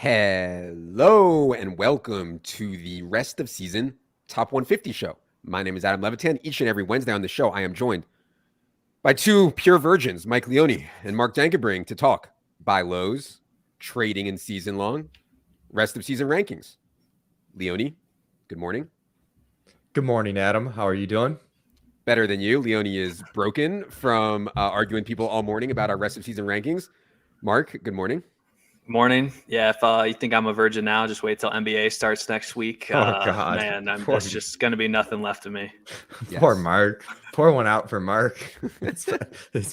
Hello and welcome to the rest of season Top 150 show. My name is Adam Levitan. Each and every Wednesday on the show, I am joined by two pure virgins, Mike Leone and Mark Dankebring, to talk buy lows, trading in season long, rest of season rankings. Leone, good morning. Good morning, Adam. How are you doing? Better than you. Leone is broken from arguing people all morning about our rest of season rankings. Mark, good morning. Morning. Yeah, if you think I'm a virgin now, just wait till NBA starts next week. Oh, God. Man, there's just going to be nothing left of me. Yes. Poor Mark. Pour one out for Mark. It's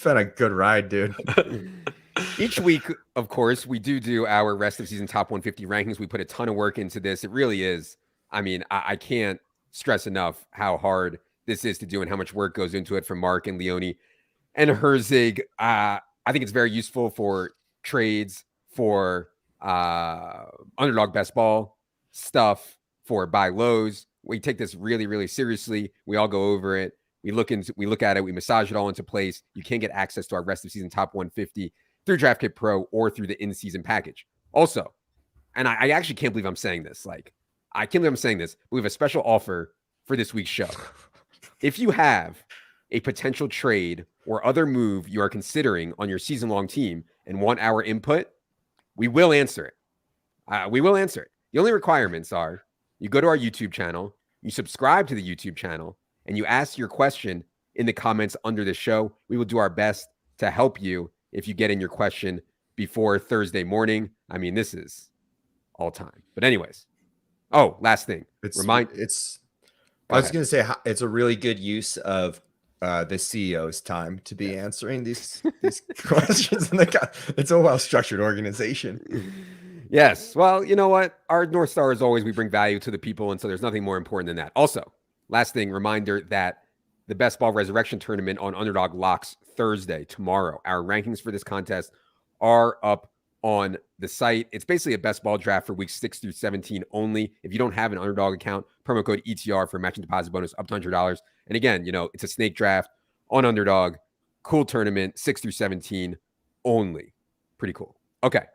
been a good ride, dude. Each week, of course, we do our rest of season top 150 rankings. We put a ton of work into this. It really is. I mean, I can't stress enough how hard this is to do and how much work goes into it from Mark and Leone and Herzig. I think it's very useful for trades, for underdog best ball stuff, for buy lows. We take this really, really seriously. We all go over it. We look at it. We massage it all into place. You can get access to our rest of season top 150 through DraftKit Pro or through the in-season package. Also, and I actually can't believe I'm saying this. I can't believe I'm saying this. We have a special offer for this week's show. If you have a potential trade or other move you are considering on your season-long team and want our input, we will answer it. We will answer it. The only requirements are you go to our YouTube channel, you subscribe to the YouTube channel, and you ask your question in the comments under the show. We will do our best to help you if you get in your question before Thursday morning. I mean, this is all time. But anyways. Oh, last thing. I was going to say it's a really good use of the CEO's time to be answering these questions. It's a well-structured organization. Yes. Well, you know what? Our North Star is always we bring value to the people, and so there's nothing more important than that. Also, last thing, reminder that the Best Ball Resurrection Tournament on Underdog locks Thursday, tomorrow. Our rankings for this contest are up on the site. It's basically a best ball draft for weeks 6 through 17 only. If you don't have an Underdog account, promo code ETR for matching deposit bonus up to $100. And again, it's a snake draft on Underdog. Cool tournament, 6 through 17 only. Pretty cool. Okay.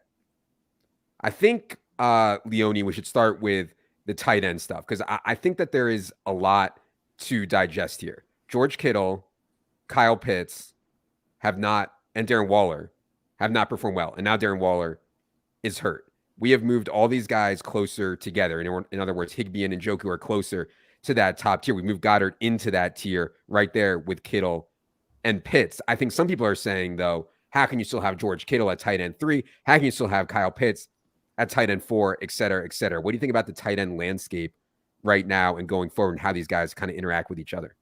I think, Leone, we should start with the tight end stuff because I think that there is a lot to digest here. George Kittle, Kyle Pitts and Darren Waller have not performed well. And now Darren Waller is hurt. We have moved all these guys closer together. In other words, Higbee and Njoku are closer to that top tier. We moved Goddard into that tier right there with Kittle and Pitts. I think some people are saying, though, how can you still have George Kittle at tight end 3? How can you still have Kyle Pitts at tight end 4, et cetera, et cetera? What do you think about the tight end landscape right now and going forward and how these guys kind of interact with each other?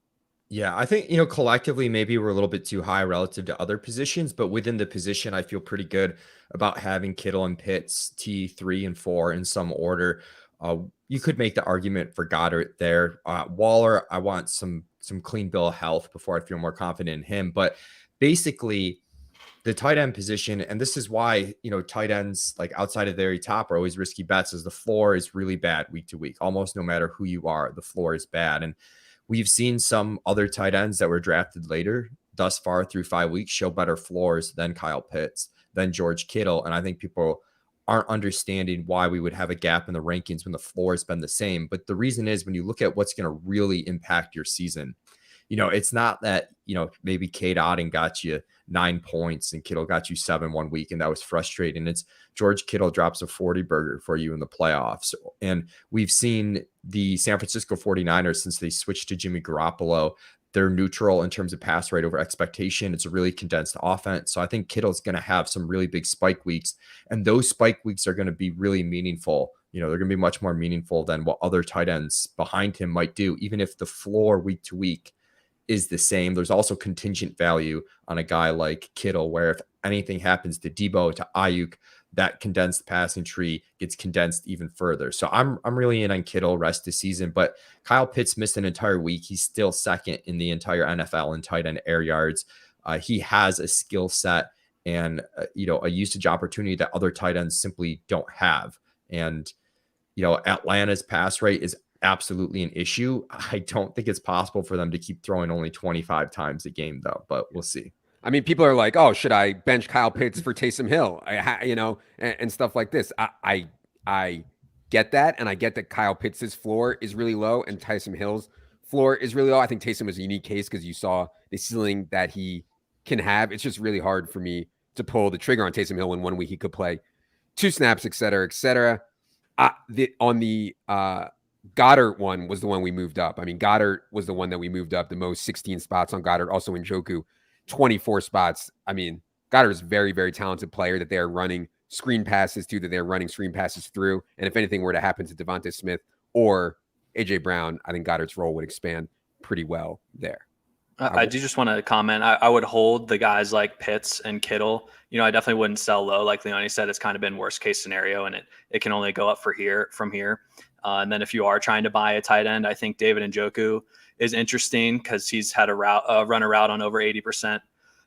Yeah, I think, collectively, maybe we're a little bit too high relative to other positions, but within the position, I feel pretty good about having Kittle and Pitts T3 and 4 in some order. You could make the argument for Goddard there. Waller, I want some clean bill of health before I feel more confident in him. But basically, the tight end position, and this is why, tight ends like outside of the very top are always risky bets, is the floor is really bad week to week. Almost no matter who you are, the floor is bad. And we've seen some other tight ends that were drafted later thus far through 5 weeks show better floors than Kyle Pitts, than George Kittle. And I think people aren't understanding why we would have a gap in the rankings when the floor has been the same. But the reason is when you look at what's going to really impact your season, it's not that, maybe Cade Otton got you 9 points and Kittle got you 7 one week, and that was frustrating. It's George Kittle drops a 40 burger for you in the playoffs. And we've seen the San Francisco 49ers, since they switched to Jimmy Garoppolo, they're neutral in terms of pass rate over expectation. It's a really condensed offense. So I think Kittle's going to have some really big spike weeks, and those spike weeks are going to be really meaningful. They're going to be much more meaningful than what other tight ends behind him might do, even if the floor week to week is the same. There's also contingent value on a guy like Kittle, where if anything happens to Debo, to Ayuk, that condensed passing tree gets condensed even further. So I'm really in on Kittle rest of the season, but Kyle Pitts missed an entire week. He's still second in the entire NFL in tight end air yards. He has a skill set and a usage opportunity that other tight ends simply don't have. And Atlanta's pass rate is absolutely an issue. I don't think it's possible for them to keep throwing only 25 times a game, though, but we'll see. I mean, people are like, oh, should I bench Kyle Pitts for Taysom Hill? And stuff like this. I I get that, and I get that Kyle Pitts' floor is really low and Taysom Hill's floor is really low. I think Taysom was a unique case because you saw the ceiling that he can have. It's just really hard for me to pull the trigger on Taysom Hill when 1 week he could play 2 snaps, et cetera, et cetera. On the Goddard one was the one we moved up. I mean, Goddard was the one that we moved up the most, 16 spots on Goddard. Also in Njoku, 24 spots. I mean, Goddard is a very, very talented player that they are running screen passes to, that they're running screen passes through. And if anything were to happen to Devonta Smith or AJ Brown, I think Goddard's role would expand pretty well there. I do just want to comment. I would hold the guys like Pitts and Kittle. I definitely wouldn't sell low. Like Leone said, it's kind of been worst case scenario, and it can only go up from here. And then if you are trying to buy a tight end, I think David Njoku is interesting because he's had run a route on over 80%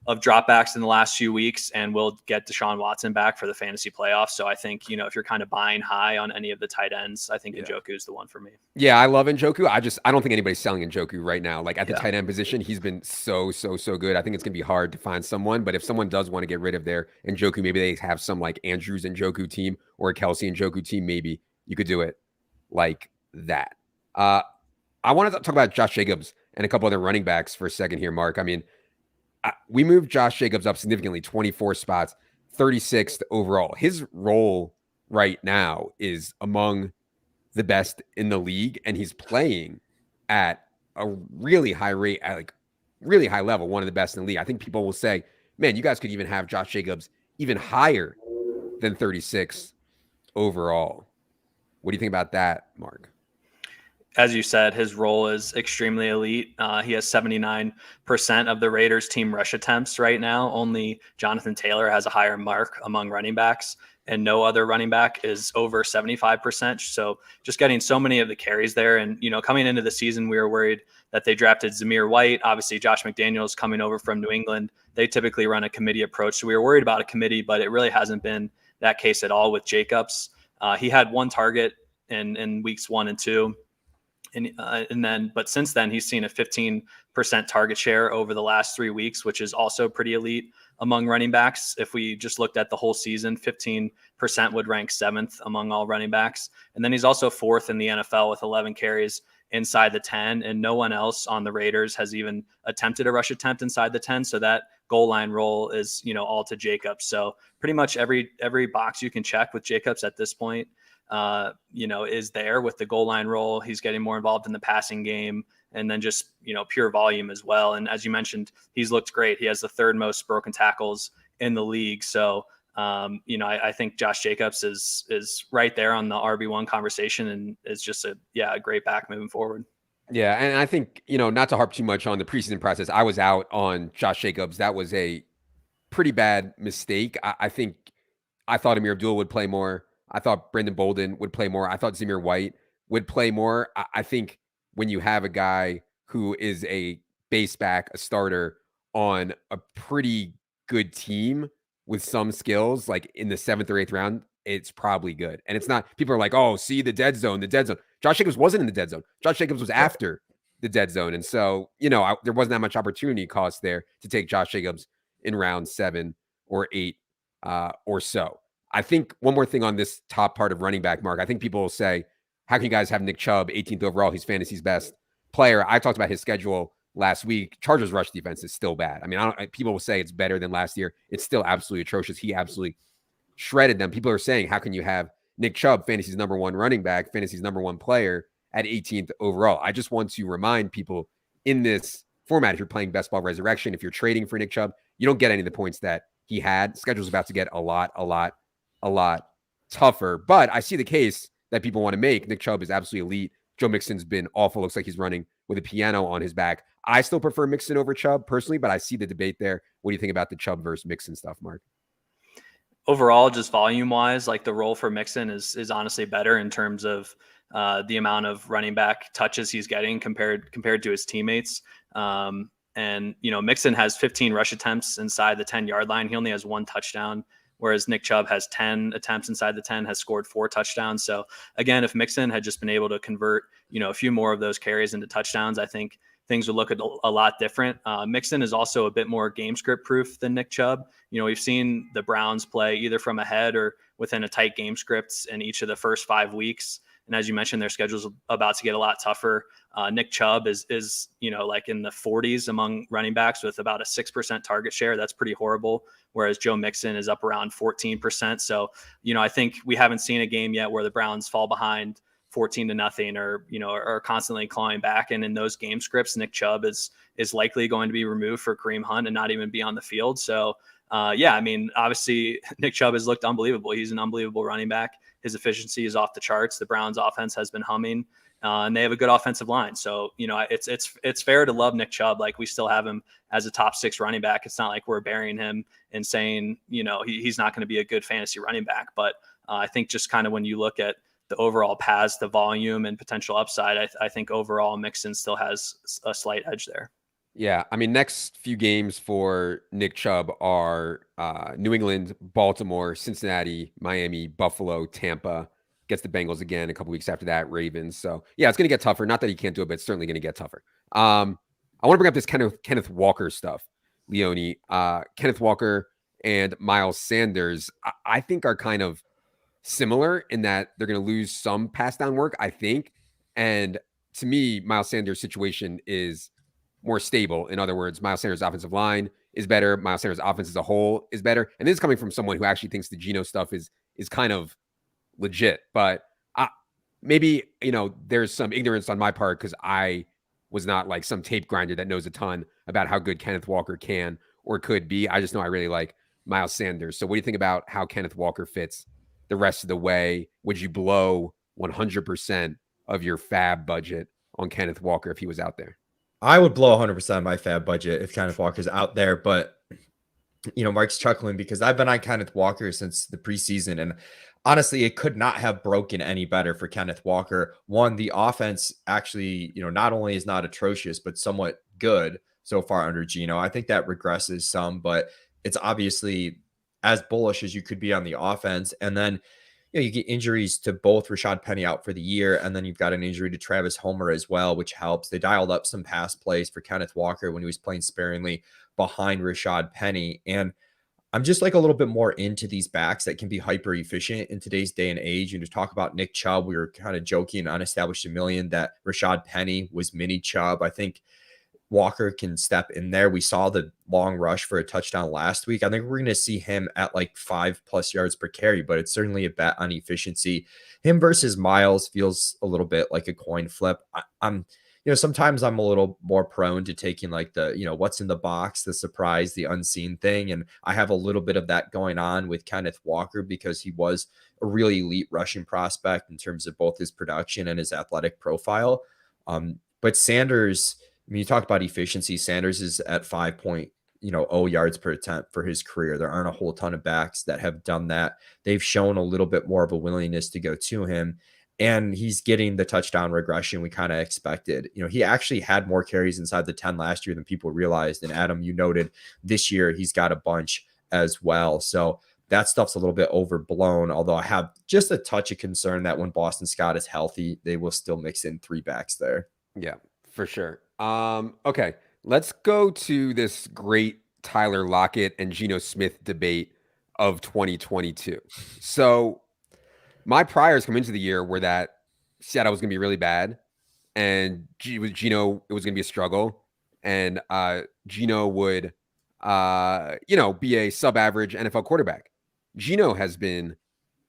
of dropbacks in the last few weeks, and will get Deshaun Watson back for the fantasy playoffs. So I think, if you're kind of buying high on any of the tight ends, I think Njoku is the one for me. Yeah, I love Njoku. I don't think anybody's selling Njoku right now. Like at the tight end position, he's been so good. I think it's going to be hard to find someone, but if someone does want to get rid of their Njoku, maybe they have some like Andrews Njoku team or a Kelsey Njoku team, maybe you could do it like that. I wanted to talk about Josh Jacobs and a couple other running backs for a second here, Mark. I mean, we moved Josh Jacobs up significantly, 24 spots, 36th overall. His role right now is among the best in the league, and he's playing at a really high rate, at like really high level, one of the best in the league. I think people will say, man, you guys could even have Josh Jacobs even higher than 36 overall. What do you think about that, Mark? As you said, his role is extremely elite. He has 79% of the Raiders team rush attempts right now. Only Jonathan Taylor has a higher mark among running backs, and no other running back is over 75%. So just getting so many of the carries there. And, coming into the season, we were worried that they drafted Zamir White. Obviously, Josh McDaniels coming over from New England. They typically run a committee approach. So we were worried about a committee, but it really hasn't been that case at all with Jacobs. He had 1 target in weeks 1 and 2. But since then, he's seen a 15% target share over the last 3 weeks, which is also pretty elite among running backs. If we just looked at the whole season, 15% would rank 7th among all running backs. And then he's also 4th in the NFL with 11 carries inside the 10, and no one else on the Raiders has even attempted a rush attempt inside the 10. So that goal line role is, all to Jacobs. So pretty much every box you can check with Jacobs at this point, is there with the goal line role. He's getting more involved in the passing game, and then just, pure volume as well. And as you mentioned, he's looked great. He has the 3rd most broken tackles in the league. So, I think Josh Jacobs is right there on the RB1 conversation, and is just a great back moving forward. Yeah. And I think, not to harp too much on the preseason process, I was out on Josh Jacobs. That was a pretty bad mistake. I think I thought Amir Abdul would play more. I thought Brendan Bolden would play more. I thought Zamir White would play more. I think when you have a guy who is a base back, a starter on a pretty good team with some skills, like in the 7th or 8th round, it's probably good. And it's not, people are like, oh, see the dead zone. Josh Jacobs wasn't in the dead zone. Josh Jacobs was after the dead zone. And so, there wasn't that much opportunity cost there to take Josh Jacobs in round 7 or 8 or so. I think one more thing on this top part of running back, Mark. I think people will say, how can you guys have Nick Chubb 18th overall? He's fantasy's best player. I talked about his schedule last week. Chargers rush defense is still bad. I mean, people will say it's better than last year. It's still absolutely atrocious. He absolutely shredded them. People are saying, how can you have Nick Chubb, fantasy's number 1 running back, fantasy's number 1 player at 18th overall? I just want to remind people in this format, if you're playing Best Ball Resurrection, if you're trading for Nick Chubb, you don't get any of the points that he had. Schedule's about to get a lot tougher, but I see the case that people want to make. Nick Chubb is absolutely elite. Joe Mixon's been awful. Looks like he's running with a piano on his back. I still prefer Mixon over Chubb personally, but I see the debate there. What do you think about the Chubb versus Mixon stuff, Mark? Overall, just volume wise, like the role for Mixon is honestly better in terms of the amount of running back touches he's getting compared to his teammates. And Mixon has 15 rush attempts inside the 10-yard line. He only has 1 touchdown, whereas Nick Chubb has 10 attempts inside the 10, has scored 4 touchdowns. So again, if Mixon had just been able to convert, a few more of those carries into touchdowns, I think things would look a lot different. Mixon is also a bit more game script proof than Nick Chubb. We've seen the Browns play either from ahead or within a tight game scripts in each of the first 5 weeks. And as you mentioned, their schedule's about to get a lot tougher. Nick Chubb is like in the 40s among running backs with about a 6% target share. That's pretty horrible. Whereas Joe Mixon is up around 14%. So, I think we haven't seen a game yet where the Browns fall behind 14-0 or, are constantly clawing back. And in those game scripts, Nick Chubb is likely going to be removed for Kareem Hunt and not even be on the field. So, obviously Nick Chubb has looked unbelievable. He's an unbelievable running back. His efficiency is off the charts. The Browns offense has been humming, and they have a good offensive line. So, it's fair to love Nick Chubb. Like, we still have him as a top 6 running back. It's not like we're burying him and saying, he's not going to be a good fantasy running back. But I think just kind of when you look at the overall paths, the volume and potential upside, I think overall Mixon still has a slight edge there. Yeah, I mean, next few games for Nick Chubb are New England, Baltimore, Cincinnati, Miami, Buffalo, Tampa. Gets the Bengals again a couple weeks after that, Ravens. So, yeah, it's going to get tougher. Not that he can't do it, but it's certainly going to get tougher. I want to bring up this Kenneth Walker stuff, Leone. Kenneth Walker and Miles Sanders, I think, are kind of similar in that they're going to lose some pass down work, I think. And to me, Miles Sanders' situation is more stable. In other words, Miles Sanders' offensive line is better. Miles Sanders' offense as a whole is better. And this is coming from someone who actually thinks the Geno stuff is kind of legit. But maybe, there's some ignorance on my part because I was not like some tape grinder that knows a ton about how good Kenneth Walker can or could be. I just know I really like Miles Sanders. So what do you think about how Kenneth Walker fits the rest of the way? Would you blow 100% of your fab budget on Kenneth Walker if he was out there? I would blow 100% of my fab budget if Kenneth Walker's out there, but Mark's chuckling because I've been on Kenneth Walker since the preseason, and honestly, it could not have broken any better for Kenneth Walker. One, the offense actually, not only is not atrocious, but somewhat good so far under Geno. I think that regresses some, but it's obviously as bullish as you could be on the offense. And then you get injuries to both Rashad Penny out for the year, and then you've got an injury to Travis Homer as well, which helps. They dialed up some pass plays for Kenneth Walker when he was playing sparingly behind Rashad Penny. And I'm just like a little bit more into these backs that can be hyper efficient in today's day and age. And to talk about Nick Chubb, we were kind of joking on Established a Million that Rashad Penny was mini Chubb. I think Walker can step in there. We saw the long rush for a touchdown last week. I think we're going to see him at like 5+ yards per carry, but it's certainly a bet on efficiency. Him versus Miles feels a little bit like a coin flip. I'm sometimes I'm a little more prone to taking like the, what's in the box, the surprise, the unseen thing. And I have a little bit of that going on with Kenneth Walker because he was a really elite rushing prospect in terms of both his production and his athletic profile. But Sanders, I mean, you talk about efficiency. Sanders is at 5.0 yards per attempt for his career. There aren't a whole ton of backs that have done that. They've shown a little bit more of a willingness to go to him, and he's getting the touchdown regression we kind of expected. He actually had more carries inside the 10 last year than people realized. And Adam, you noted this year he's got a bunch as well. So that stuff's a little bit overblown, although I have just a touch of concern that when Boston Scott is healthy, they will still mix in 3 backs there. Yeah, for sure. Okay, let's go to this great Tyler Lockett and Geno Smith debate of 2022. So my priors come into the year were that Seattle was going to be really bad, and with Geno, it was going to be a struggle, and Geno would, be a sub-average NFL quarterback. Geno has been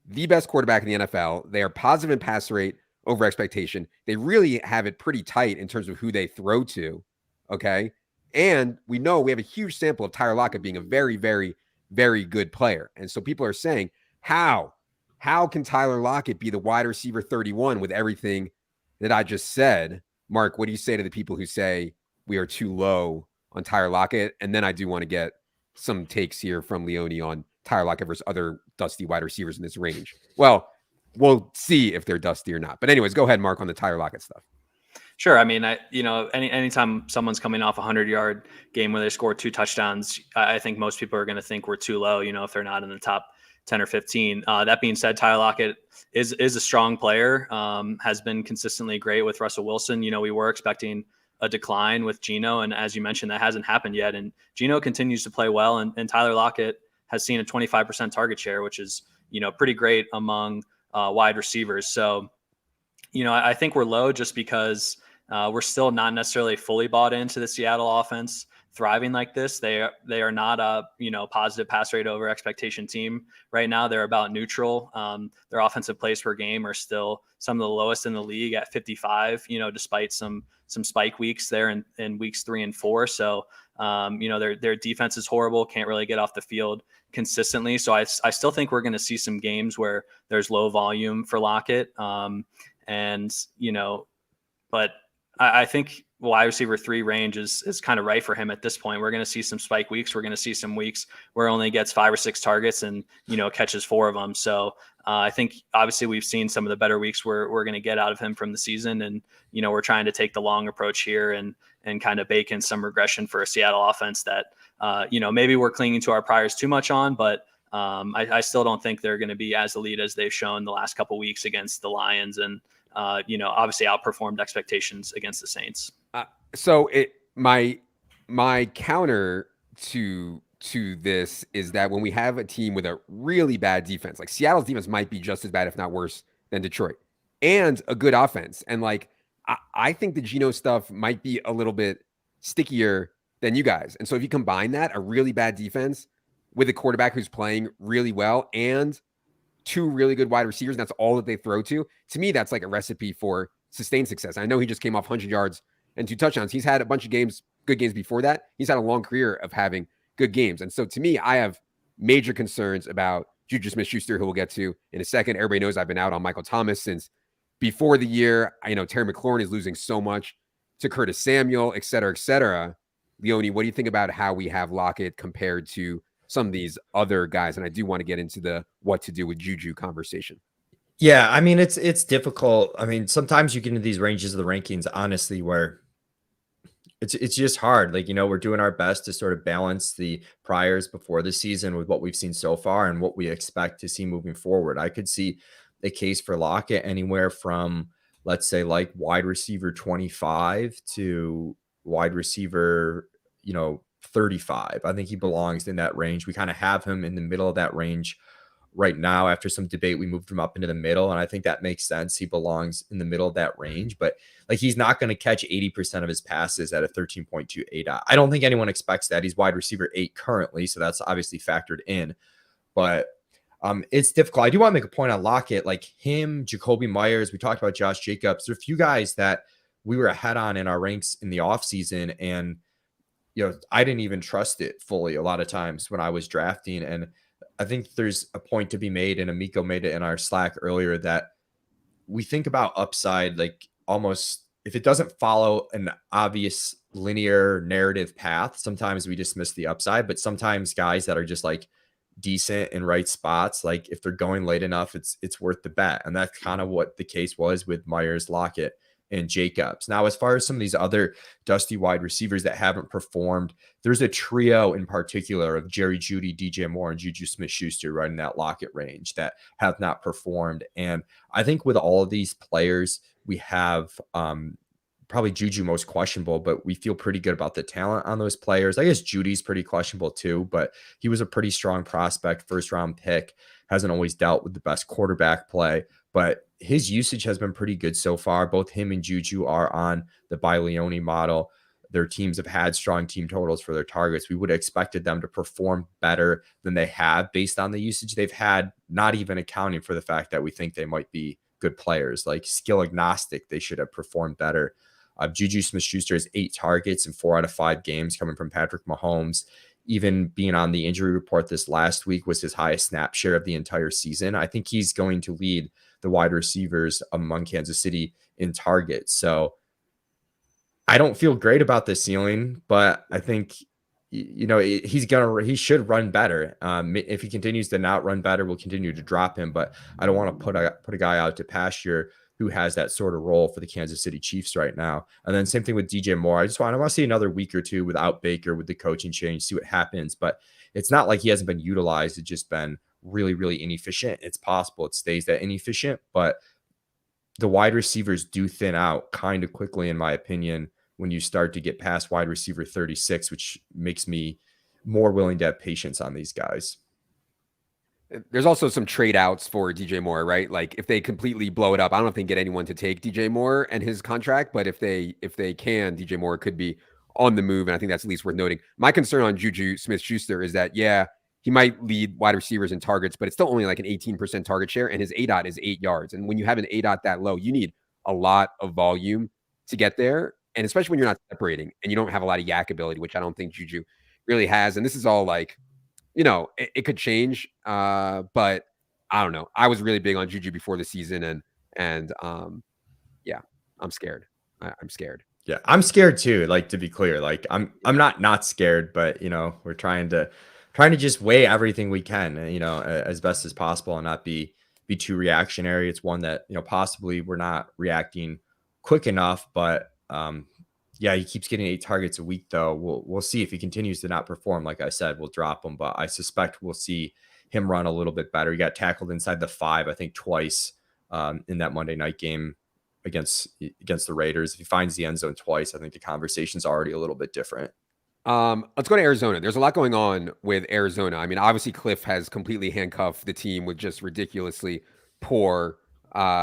the best quarterback in the NFL. They are positive in pass rate over expectation. They really have it pretty tight in terms of who they throw to. Okay. And we know we have a huge sample of Tyler Lockett being a very, very, very good player. And so people are saying, how can Tyler Lockett be the wide receiver 31 with everything that I just said? Mark, what do you say to the people who say we are too low on Tyler Lockett? And then I do want to get some takes here from Leone on Tyler Lockett versus other dusty wide receivers in this range. Well, we'll see if they're dusty or not. But anyways, go ahead, Mark, on the Tyler Lockett stuff. Sure. I mean, anytime someone's coming off a 100-yard game where they score 2 touchdowns, I think most people are going to think we're too low, if they're not in the top 10 or 15. That being said, Tyler Lockett is a strong player, has been consistently great with Russell Wilson. We were expecting a decline with Geno. And as you mentioned, that hasn't happened yet. And Geno continues to play well. And Tyler Lockett has seen a 25% target share, which is, pretty great among wide receivers. So, I think we're low just because we're still not necessarily fully bought into the Seattle offense thriving like this. They are not a positive pass rate over expectation team right now. They're about neutral. Their offensive plays per game are still some of the lowest in the league at 55. Despite some spike weeks there in weeks 3 and 4. So their defense is horrible. Can't really get off the field consistently. So I still think we're going to see some games where there's low volume for Lockett. But I think wide receiver 3 range is kind of right for him at this point. We're going to see some spike weeks. We're going to see some weeks where he only gets 5 or 6 targets and, catches 4 of them. So I think obviously we've seen some of the better weeks we're going to get out of him from the season. And, we're trying to take the long approach here and kind of bake in some regression for a Seattle offense that, maybe we're clinging to our priors too much on, but I still don't think they're going to be as elite as they've shown the last couple of weeks against the Lions and, obviously outperformed expectations against the Saints. So my counter to this is that when we have a team with a really bad defense, like Seattle's defense might be just as bad, if not worse, than Detroit, and a good offense. And like, I think the Geno stuff might be a little bit stickier than you guys. And so if you combine that, a really bad defense with a quarterback who's playing really well and 2 really good wide receivers, and that's all that they throw to me, that's like a recipe for sustained success. I know he just came off 100 yards and 2 touchdowns. He's had a bunch of good games before that. He's had a long career of having good games. And so to me, I have major concerns about Juju Smith-Schuster, who we'll get to in a second. Everybody knows I've been out on Michael Thomas since before the year. I know Terry McLaurin is losing so much to Curtis Samuel, et cetera, et cetera. Leone, what do you think about how we have Lockett compared to some of these other guys? And I do want to get into the what to do with Juju conversation. Yeah, I mean, it's difficult. I mean, sometimes you get into these ranges of the rankings, honestly, where it's just hard. Like, we're doing our best to sort of balance the priors before the season with what we've seen so far and what we expect to see moving forward. I could see a case for Lockett anywhere from, let's say, like wide receiver 25 to wide receiver, 35. I think he belongs in that range. We kind of have him in the middle of that range right now. After some debate, we moved him up into the middle, and I think that makes sense. He belongs in the middle of that range, but like, he's not going to catch 80% of his passes at a 13.28. I don't think anyone expects that. He's wide receiver 8 currently, so that's obviously factored in, but it's difficult. I do want to make a point on Lockett, like him, Jacoby Myers. We talked about Josh Jacobs. There are a few guys that we were ahead on in our ranks in the offseason, and I didn't even trust it fully a lot of times when I was drafting. And I think there's a point to be made, and Amico made it in our Slack earlier, that we think about upside like almost if it doesn't follow an obvious linear narrative path, sometimes we dismiss the upside, but sometimes guys that are just like decent in right spots, like if they're going late enough, it's worth the bet. And that's kind of what the case was with Myers, Lockett, and Jacobs. Now, as far as some of these other dusty wide receivers that haven't performed, there's a trio in particular of Jerry Jeudy, DJ Moore, and Juju Smith-Schuster right in that Lockett range that have not performed. And I think with all of these players, we have probably Juju most questionable, but we feel pretty good about the talent on those players. I guess Judy's pretty questionable too, but he was a pretty strong prospect, 1st-round pick, hasn't always dealt with the best quarterback play, but his usage has been pretty good so far. Both him and Juju are on the by Leone model. Their teams have had strong team totals for their targets. We would have expected them to perform better than they have based on the usage they've had, not even accounting for the fact that we think they might be good players. Like skill agnostic, they should have performed better. Juju Smith-Schuster has 8 targets in 4 out of 5 games coming from Patrick Mahomes. Even being on the injury report this last week was his highest snap share of the entire season. I think he's going to lead the wide receivers among Kansas City in targets. So I don't feel great about the ceiling, but I think, he should run better. If he continues to not run better, we'll continue to drop him, but I don't want to put a guy out to pasture who has that sort of role for the Kansas City Chiefs right now. And then same thing with DJ Moore. I want to see another week or two without Baker, with the coaching change, see what happens. But it's not like he hasn't been utilized. It's just been really, really inefficient. It's possible it stays that inefficient, but the wide receivers do thin out kind of quickly, in my opinion, when you start to get past wide receiver 36, which makes me more willing to have patience on these guys. There's also some trade outs for DJ Moore, right? Like if they completely blow it up, I don't know if they can get anyone to take DJ Moore and his contract, but if they can, DJ Moore could be on the move, and I think that's at least worth noting. My concern on Juju Smith-Schuster is that, yeah, he might lead wide receivers in targets, but it's still only like an 18% target share, and his ADOT is 8 yards. And when you have an ADOT that low, you need a lot of volume to get there, and especially when you're not separating and you don't have a lot of yak ability, which I don't think Juju really has. And this is all like, it could change, but I don't know. I was really big on Juju before the season, and yeah, I'm scared. I'm scared. Yeah, I'm scared too. Like, to be clear, like I'm not scared, but we're trying to just weigh everything we can, as best as possible and not be too reactionary. It's one that possibly we're not reacting quick enough, but yeah, he keeps getting 8 targets a week, though. We'll see if he continues to not perform. Like I said, we'll drop him, but I suspect we'll see him run a little bit better. He got tackled inside the 5, I think, twice in that Monday night game against the Raiders. If he finds the end zone twice, I think the conversation's already a little bit different. Let's go to Arizona. There's a lot going on with Arizona. I mean, obviously Cliff has completely handcuffed the team with just ridiculously poor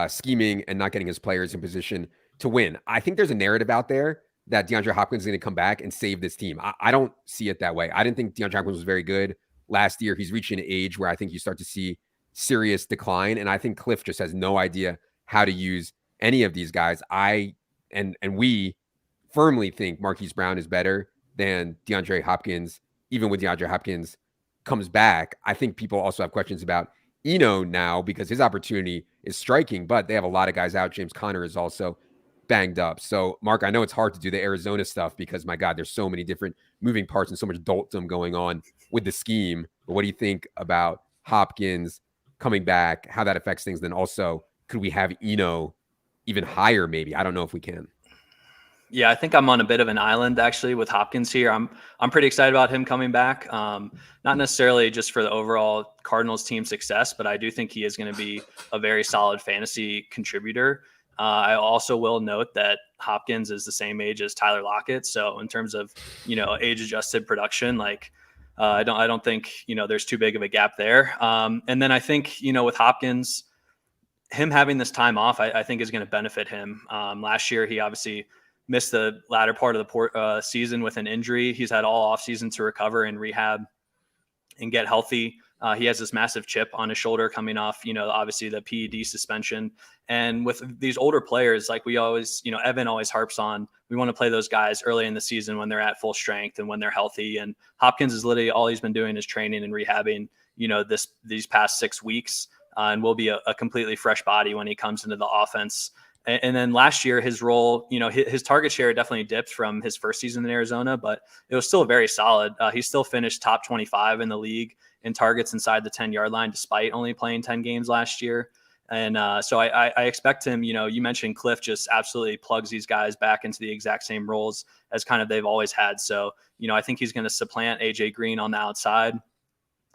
scheming and not getting his players in position to win. I think there's a narrative out there that DeAndre Hopkins is going to come back and save this team. I don't see it that way. I didn't think DeAndre Hopkins was very good last year. He's reaching an age where I think you start to see serious decline. And I think Cliff just has no idea how to use any of these guys. And we firmly think Marquise Brown is better than DeAndre Hopkins, even when DeAndre Hopkins comes back. I think people also have questions about Eno now because his opportunity is striking, but they have a lot of guys out. James Conner is also banged up. So, Mark, I know it's hard to do the Arizona stuff because, my God, there's so many different moving parts and so much doltdom going on with the scheme. But what do you think about Hopkins coming back, how that affects things? Then also, could we have Eno even higher maybe? I don't know if we can. Yeah, I think I'm on a bit of an island actually with Hopkins here. I'm pretty excited about him coming back. Not necessarily just for the overall Cardinals team success, but I do think he is going to be a very solid fantasy contributor. I also will note that Hopkins is the same age as Tyler Lockett. So in terms of, age adjusted production, like I don't think, there's too big of a gap there. And then I think, with Hopkins, him having this time off, I think is going to benefit him. Last year, he obviously missed the latter part of the season with an injury. He's had all offseason to recover and rehab and get healthy. He has this massive chip on his shoulder coming off, obviously the PED suspension. And with these older players, like we always, Evan always harps on, we want to play those guys early in the season when they're at full strength and when they're healthy. And Hopkins is literally all he's been doing is training and rehabbing, these past 6 weeks, and will be a completely fresh body when he comes into the offense. And then last year, his role, his target share definitely dipped from his first season in Arizona, but it was still very solid. He still finished top 25 in the league in targets inside the 10-yard line, despite only playing 10 games last year. And so I expect him, you mentioned Cliff just absolutely plugs these guys back into the exact same roles as kind of they've always had. So, I think he's going to supplant AJ Green on the outside.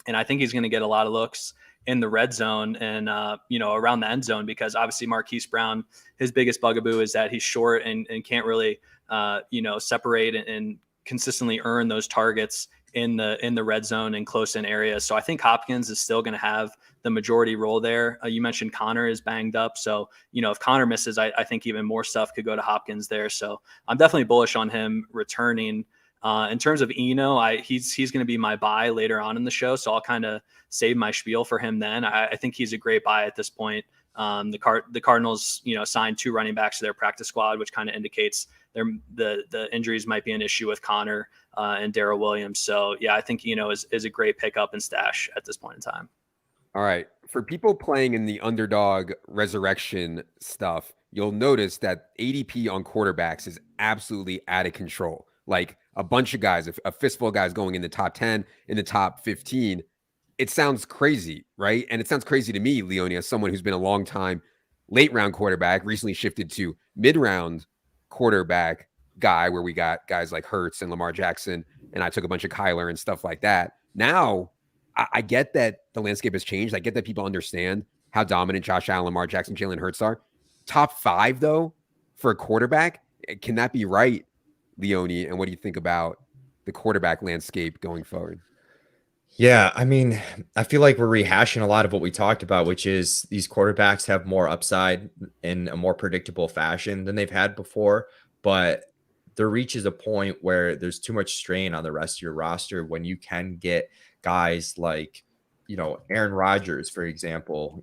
And I think he's going to get a lot of looks in the red zone and, around the end zone, because obviously Marquise Brown, his biggest bugaboo is that he's short and can't really, separate and consistently earn those targets in the red zone and close in areas. So I think Hopkins is still going to have the majority role there. You mentioned Connor is banged up. So, if Connor misses, I think even more stuff could go to Hopkins there. So I'm definitely bullish on him returning. In terms of Eno, he's going to be my buy later on in the show. So I'll kind of save my spiel for him then. I think he's a great buy at this point. The Cardinals, signed 2 running backs to their practice squad, which kind of indicates the injuries might be an issue with Connor and Darrell Williams. So yeah, I think Eno is a great pickup and stash at this point in time. All right. For people playing in the underdog resurrection stuff, you'll notice that ADP on quarterbacks is absolutely out of control. Like a bunch of guys, a fistful of guys going in the top 10, in the top 15. It sounds crazy, right? And it sounds crazy to me, Leonie, as someone who's been a long time late round quarterback, recently shifted to mid round quarterback guy, where we got guys like Hurts and Lamar Jackson, and I took a bunch of Kyler and stuff like that. Now, I get that the landscape has changed. I get that people understand how dominant Josh Allen, Lamar Jackson, Jalen Hurts are. Top 5, though, for a quarterback, can that be right Leone, and what do you think about the quarterback landscape going forward? Yeah, I mean, I feel like we're rehashing a lot of what we talked about, which is these quarterbacks have more upside in a more predictable fashion than they've had before, but there reaches a point where there's too much strain on the rest of your roster when you can get guys like, Aaron Rodgers, for example,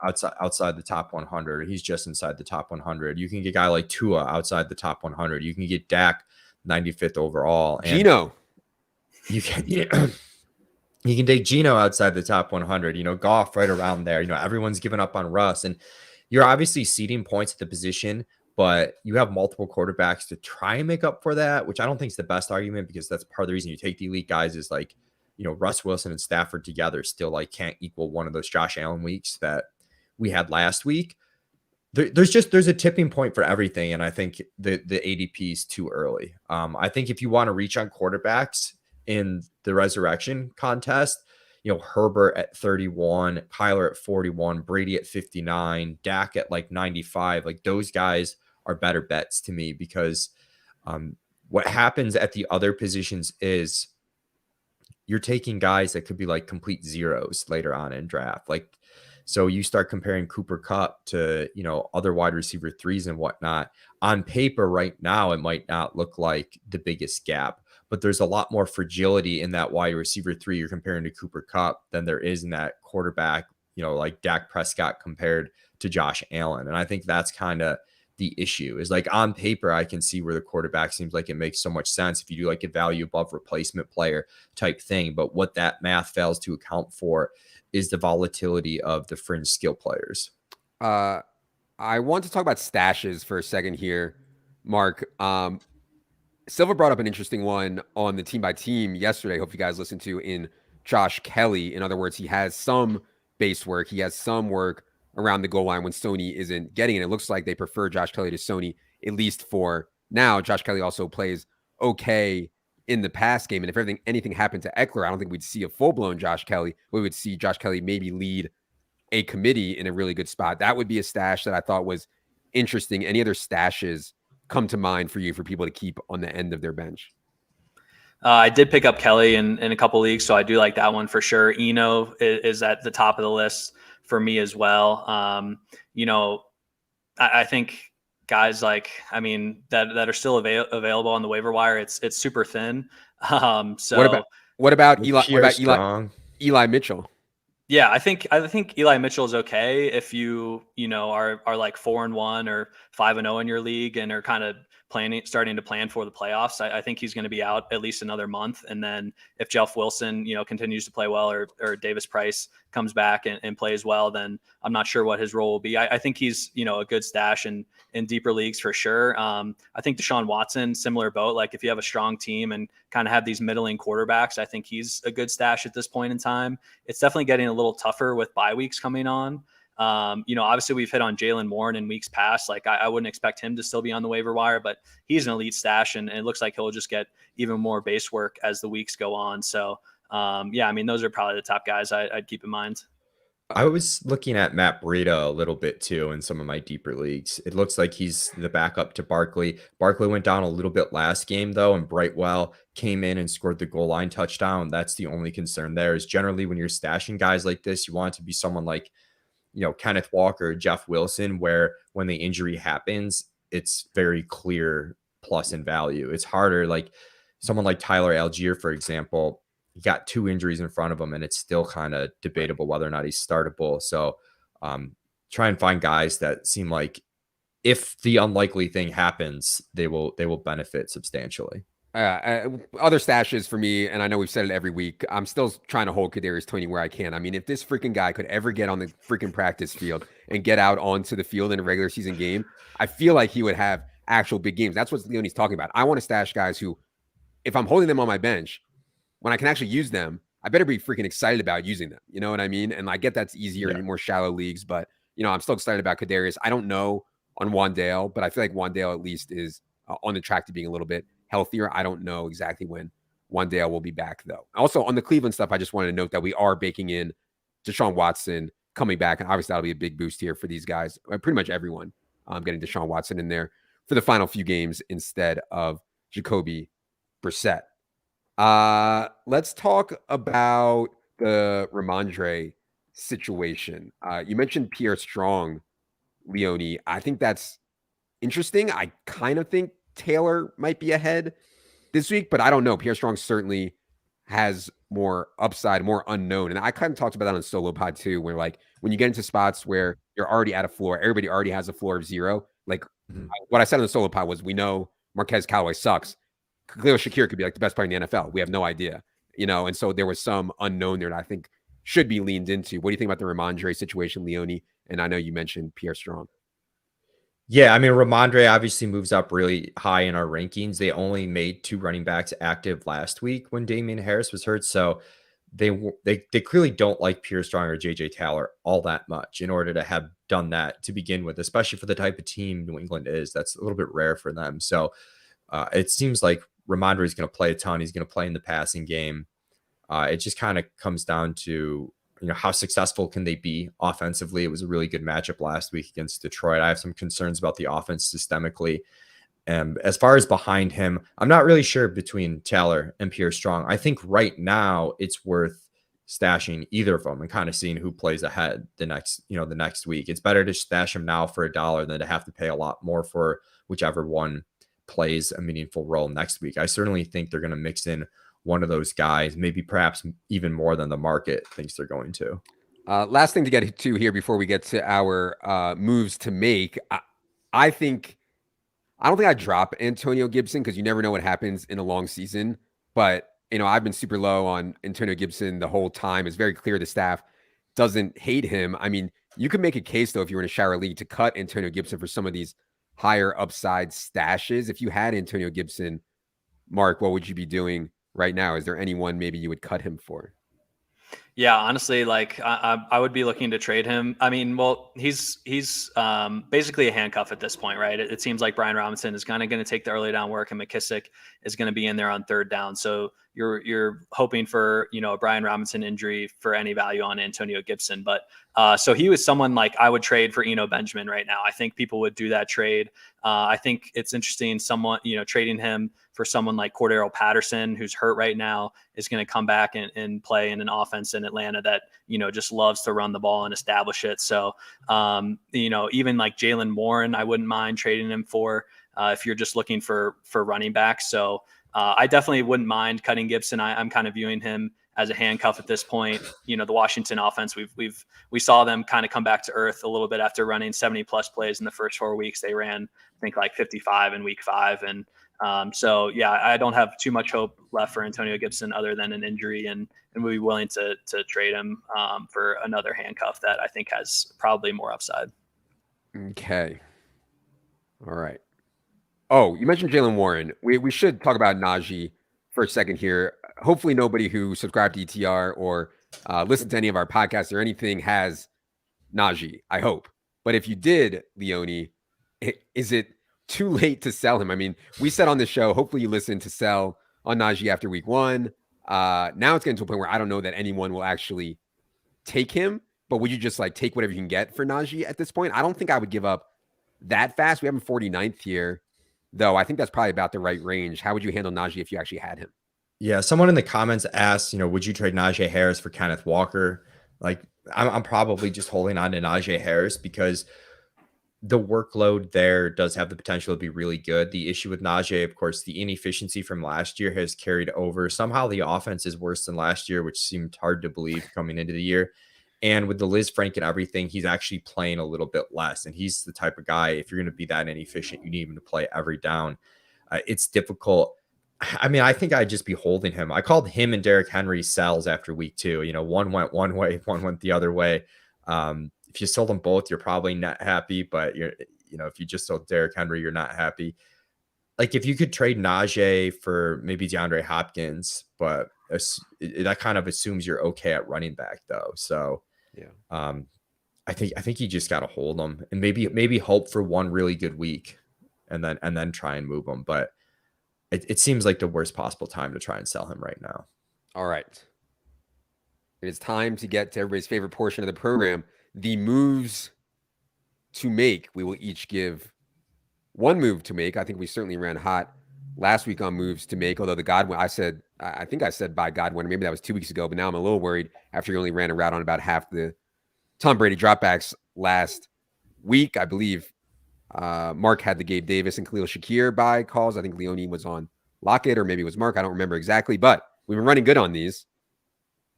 outside the top 100. He's just inside the top 100. You can get a guy like Tua outside the top 100. You can get Dak 95th overall. And Gino. you can you can take Gino outside the top 100, Goff right around there. Everyone's given up on Russ. And you're obviously ceding points at the position, but you have multiple quarterbacks to try and make up for that, which I don't think is the best argument, because that's part of the reason you take the elite guys is like, Russ Wilson and Stafford together still like can't equal one of those Josh Allen weeks that we had last week. There's a tipping point for everything. And I think the ADP is too early. I think if you want to reach on quarterbacks in the resurrection contest, Herbert at 31, Kyler at 41, Brady at 59, Dak at like 95, like those guys are better bets to me, because what happens at the other positions is you're taking guys that could be like complete zeros later on in draft. Like, so you start comparing Cooper Kupp to, other wide receiver threes and whatnot. On paper right now, it might not look like the biggest gap, but there's a lot more fragility in that wide receiver three you're comparing to Cooper Kupp than there is in that quarterback, like Dak Prescott compared to Josh Allen. And I think that's kind of the issue, is like on paper, I can see where the quarterback seems like it makes so much sense if you do like a value above replacement player type thing. But what that math fails to account for is the volatility of the fringe skill players. I want to talk about stashes for a second here, Mark. Silva brought up an interesting one on the team by team yesterday. Hope you guys listened to, in Josh Kelly. In other words, he has some base work. He has some work around the goal line when Sony isn't getting it. It looks like they prefer Josh Kelly to Sony, at least for now. Josh Kelly also plays okay in the pass game. And if anything happened to Eckler, I don't think we'd see a full-blown Josh Kelly. We would see Josh Kelly maybe lead a committee in a really good spot. That would be a stash that I thought was interesting. Any other stashes come to mind for you, for people to keep on the end of their bench? I did pick up Kelly in a couple leagues, so I do like that one for sure. Eno is at the top of the list for me as well. I think guys like, that are still available on the waiver wire, it's super thin. So what about Eli Mitchell? Yeah, I think Eli Mitchell is okay if you are like 4-1 or 5-0 in your league and are kind of starting to plan for the playoffs. I think he's going to be out at least another month. And then if Jeff Wilson, continues to play well, or Davis Price comes back and plays well, then I'm not sure what his role will be. I think he's, a good stash in deeper leagues for sure. I think Deshaun Watson, similar boat. Like if you have a strong team and kind of have these middling quarterbacks, I think he's a good stash at this point in time. It's definitely getting a little tougher with bye weeks coming on. Obviously we've hit on Jalen Warren in weeks past. Like I wouldn't expect him to still be on the waiver wire, but he's an elite stash, and it looks like he'll just get even more base work as the weeks go on. So, those are probably the top guys I'd keep in mind. I was looking at Matt Breida a little bit too in some of my deeper leagues. It looks like he's the backup to Barkley. Barkley went down a little bit last game though, and Brightwell came in and scored the goal line touchdown. That's the only concern there. Is generally when you're stashing guys like this, you want it to be someone like, Kenneth Walker, Jeff Wilson, where when the injury happens, it's very clear plus in value. It's harder. Like someone like Tyler Algier, for example, he got 2 injuries in front of him, and it's still kind of debatable whether or not he's startable. So try and find guys that seem like if the unlikely thing happens, they will benefit substantially. Other stashes for me, and I know we've said it every week, I'm still trying to hold Kadarius Toney where I can. If this freaking guy could ever get on the freaking practice field and get out onto the field in a regular season game, I feel like he would have actual big games. That's what Leone's talking about. I want to stash guys who, if I'm holding them on my bench, when I can actually use them, I better be freaking excited about using them. You know what I mean? And I get that's easier in more shallow leagues, but I'm still excited about Kadarius. I don't know on Wandale, but I feel like Wandale at least is on the track to being a little bit healthier. I don't know exactly when Wandale will be back though. Also on the Cleveland stuff, I just wanted to note that we are baking in Deshaun Watson coming back, and obviously that'll be a big boost here for these guys. Pretty much everyone getting Deshaun Watson in there for the final few games instead of Jacoby Brissett. Let's talk about the Ramondre situation. You mentioned Pierre Strong, Leone. I think that's interesting. I kind of think Taylor might be ahead this week, but I don't know. Pierre Strong certainly has more upside, more unknown. And I kind of talked about that on Solo Pod too, where like when you get into spots where you're already at a floor, everybody already has a floor of 0. Like what I said on the Solo Pod was we know Marquez Callaway sucks. Khalil Shakir could be like the best player in the NFL. We have no idea, and so there was some unknown there that I think should be leaned into. What do you think about the Ramondre situation, Leone? And I know you mentioned Pierre Strong. Yeah, I mean, Ramondre obviously moves up really high in our rankings. They only made 2 running backs active last week when Damian Harris was hurt. So they clearly don't like Pierre Strong or JJ Taylor all that much in order to have done that to begin with, especially for the type of team New England is. That's a little bit rare for them. So it seems like Ramondre is going to play a ton. He's going to play in the passing game. It just kind of comes down to, how successful can they be offensively? It was a really good matchup last week against Detroit. I have some concerns about the offense systemically. And as far as behind him, I'm not really sure between Taylor and Pierre Strong. I think right now it's worth stashing either of them and kind of seeing who plays ahead the next week. It's better to stash them now for $1 than to have to pay a lot more for whichever one plays a meaningful role next week. I certainly think they're going to mix in one of those guys, maybe perhaps even more than the market thinks they're going to. Last thing to get to here before we get to our moves to make. I don't think I'd drop Antonio Gibson because you never know what happens in a long season. But, I've been super low on Antonio Gibson the whole time. It's very clear the staff doesn't hate him. I mean, you could make a case, though, if you were in a shower league to cut Antonio Gibson for some of these higher upside stashes. If you had Antonio Gibson, Mark, what would you be doing right now? Is there anyone maybe you would cut him for? Yeah, honestly, like I would be looking to trade him. I mean, well, he's basically a handcuff at this point, right? It seems like Brian Robinson is kind of going to take the early down work, and McKissick is going to be in there on 3rd down. So you're hoping for a Brian Robinson injury for any value on Antonio Gibson. But so he was someone like I would trade for Eno Benjamin right now. I think people would do that trade. I think it's interesting. Someone trading him for someone like Cordero Patterson, who's hurt right now, is going to come back and play in an offense in Atlanta that, just loves to run the ball and establish it. So, even like Jalen Warren, I wouldn't mind trading him for if you're just looking for running backs. So I definitely wouldn't mind cutting Gibson. I'm kind of viewing him as a handcuff at this point. The Washington offense, we saw them kind of come back to earth a little bit after running 70+ plays in the first 4 weeks. They ran, I think, like 55 in week 5. And so, yeah, I don't have too much hope left for Antonio Gibson other than an injury, and we'd be willing to trade him for another handcuff that I think has probably more upside. Okay. All right. Oh, you mentioned Jalen Warren. We should talk about Najee for a second here. Hopefully nobody who subscribed to ETR or listened to any of our podcasts or anything has Najee, I hope. But if you did, Leone, is it too late to sell him? I mean, we said on the show, hopefully you listen to sell on Najee after week 1. Now it's getting to a point where I don't know that anyone will actually take him, but would you just like take whatever you can get for Najee at this point? I don't think I would give up that fast. We have him 49th here, though. I think that's probably about the right range. How would you handle Najee if you actually had him? Yeah, someone in the comments asked, would you trade Najee Harris for Kenneth Walker? Like, I'm probably just holding on to Najee Harris because the workload there does have the potential to be really good. The issue with Najee, of course, the inefficiency from last year has carried over. Somehow the offense is worse than last year, which seemed hard to believe coming into the year. And with the Liz Frank and everything, he's actually playing a little bit less. And he's the type of guy, if you're going to be that inefficient, you need him to play every down. It's difficult. I mean, I think I'd just be holding him. I called him and Derrick Henry sells after week 2. One went one way, one went the other way. If you sold them both, you're probably not happy. But if you just sold Derrick Henry, you're not happy. Like if you could trade Najee for maybe DeAndre Hopkins, but that kind of assumes you're okay at running back, though. So yeah, I think you just got to hold them and maybe hope for one really good week, and then try and move them. But it seems like the worst possible time to try and sell him right now. All right. It is time to get to everybody's favorite portion of the program, the moves to make. We will each give one move to make. I think we certainly ran hot last week on moves to make, although the Godwin, I think I said by Godwin, maybe that was 2 weeks ago, but now I'm a little worried after you only ran a route on about half the Tom Brady dropbacks last week. I believe Mark had the Gabe Davis and Khalil Shakir by calls. I think Leone was on Lockett, or maybe it was Mark. I don't remember exactly, but we've been running good on these.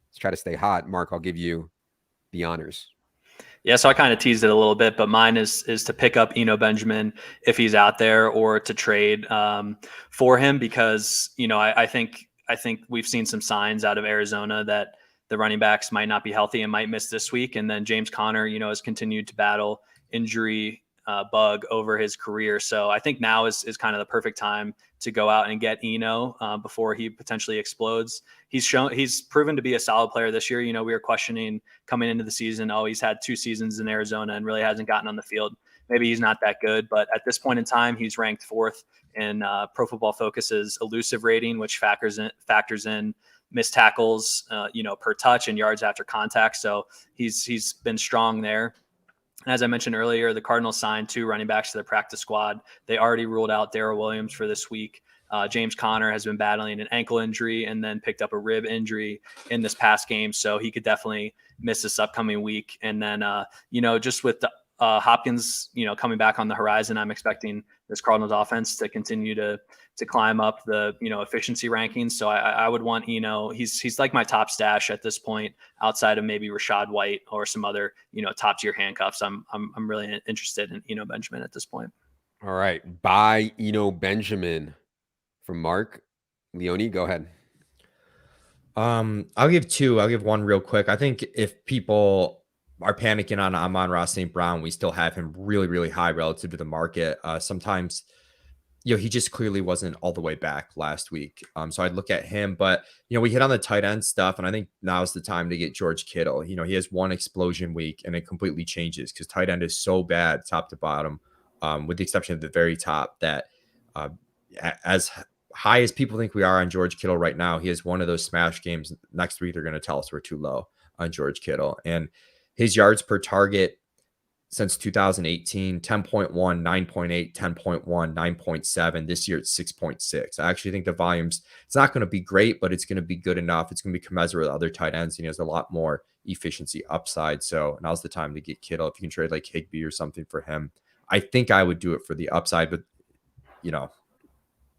Let's try to stay hot. Mark, I'll give you the honors. Yeah, so I kind of teased it a little bit, but mine is to pick up Eno Benjamin if he's out there, or to trade for him, because I think we've seen some signs out of Arizona that the running backs might not be healthy and might miss this week, and then James Conner, has continued to battle injury bug over his career. So I think now is kind of the perfect time to go out and get Eno before he potentially explodes. He's proven to be a solid player this year. We were questioning coming into the season, he's had 2 seasons in Arizona and really hasn't gotten on the field. Maybe he's not that good, but at this point in time, he's ranked 4th in Pro Football Focus's elusive rating, which factors in missed tackles, per touch and yards after contact. So he's been strong there. As I mentioned earlier, the Cardinals signed 2 running backs to the practice squad. They already ruled out Darrell Williams for this week. James Conner has been battling an ankle injury and then picked up a rib injury in this past game, so he could definitely miss this upcoming week. And then, just with the Hopkins, coming back on the horizon, I'm expecting this Cardinals offense to continue to climb up the, efficiency rankings. So I would want Eno. He's like my top stash at this point, outside of maybe Rashad White or some other, top tier handcuffs. I'm really interested in Eno Benjamin at this point. All right. Buy Eno Benjamin from Mark. Leone, go ahead. I'll give 2. I'll give 1 real quick. I think if people are panicking on Amon-Ra St. Brown, we still have him really, really high relative to the market. Sometimes, he just clearly wasn't all the way back last week. So I'd look at him, but we hit on the tight end stuff, and I think now's the time to get George Kittle. He has 1 explosion week and it completely changes because tight end is so bad top to bottom, with the exception of the very top, that as high as people think we are on George Kittle right now, he has one of those smash games. Next week, they're going to tell us we're too low on George Kittle. And his yards per target since 2018, 10.1, 9.8, 10.1, 9.7. This year, it's 6.6. I actually think the volumes, it's not going to be great, but it's going to be good enough. It's going to be commensurate with other tight ends, and he has a lot more efficiency upside. So now's the time to get Kittle. If you can trade like Higbee or something for him, I think I would do it for the upside, but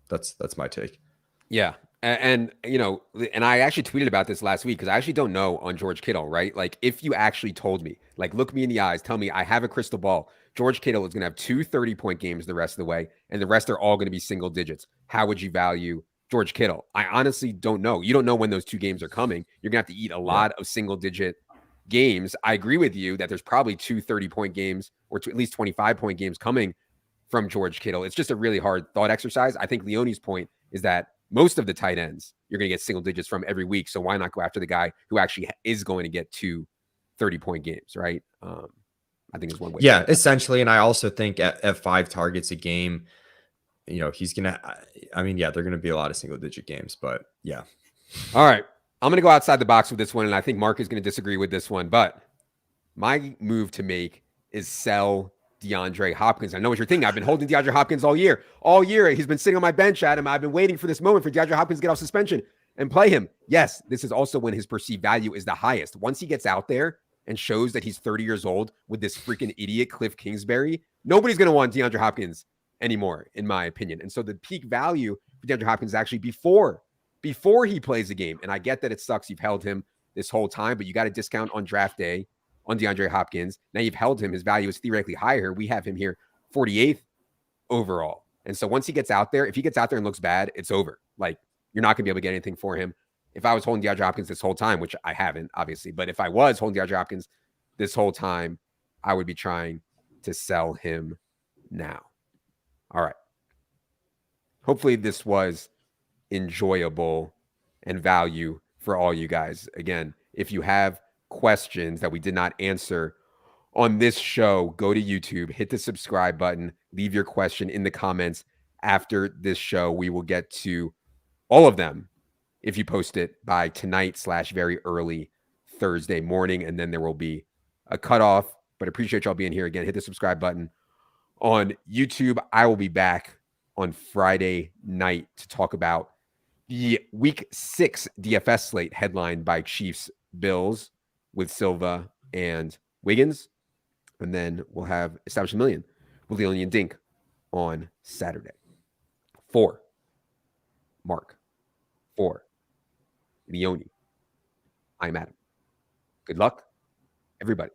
that's my take. Yeah. And I actually tweeted about this last week because I actually don't know on George Kittle, right? Like, if you actually told me, like, look me in the eyes, tell me I have a crystal ball, George Kittle is going to have 2 30-point games the rest of the way, and the rest are all going to be single digits, how would you value George Kittle? I honestly don't know. You don't know when those 2 games are coming. You're going to have to eat a lot of single digit games. I agree with you that there's probably 2 30-point games or at least 25-point games coming from George Kittle. It's just a really hard thought exercise. I think Leone's point is that most of the tight ends you're going to get single digits from every week. So why not go after the guy who actually is going to get 2 30-point games, right? I think is one way. Yeah, essentially. And I also think at 5 targets a game, he's going to, they're going to be a lot of single digit games, but yeah. All right. I'm going to go outside the box with this one. And I think Mark is going to disagree with this one, but my move to make is sell DeAndre Hopkins. I know what you're thinking. I've been holding DeAndre Hopkins all year. All year, he's been sitting on my bench, Adam. I've been waiting for this moment for DeAndre Hopkins to get off suspension and play him. Yes, this is also when his perceived value is the highest. Once he gets out there and shows that he's 30 years old with this freaking idiot Cliff Kingsbury, nobody's going to want DeAndre Hopkins anymore, in my opinion. And so the peak value for DeAndre Hopkins is actually before he plays the game. And I get that it sucks you've held him this whole time, but you got a discount on draft day on DeAndre Hopkins. Now you've held him. His value is theoretically higher. We have him here 48th overall. And so once he gets out there, if he gets out there and looks bad, it's over. Like, you're not going to be able to get anything for him. If I was holding DeAndre Hopkins this whole time, which I haven't, obviously, but if I was holding DeAndre Hopkins this whole time, I would be trying to sell him now. All right. Hopefully this was enjoyable and value for all you guys. Again, if you have questions that we did not answer on this show, go to YouTube, hit the subscribe button, leave your question in the comments after this show. We will get to all of them if you post it by tonight / very early Thursday morning, and then there will be a cutoff. But appreciate y'all being here. Again, hit the subscribe button on YouTube. I will be back on Friday night to talk about the Week 6 DFS slate headlined by Chiefs Bills with Silva and Wiggins. And then we'll have Establish a Million with Leone and Dink on Saturday. For Mark, for Leone, I'm Adam. Good luck, everybody.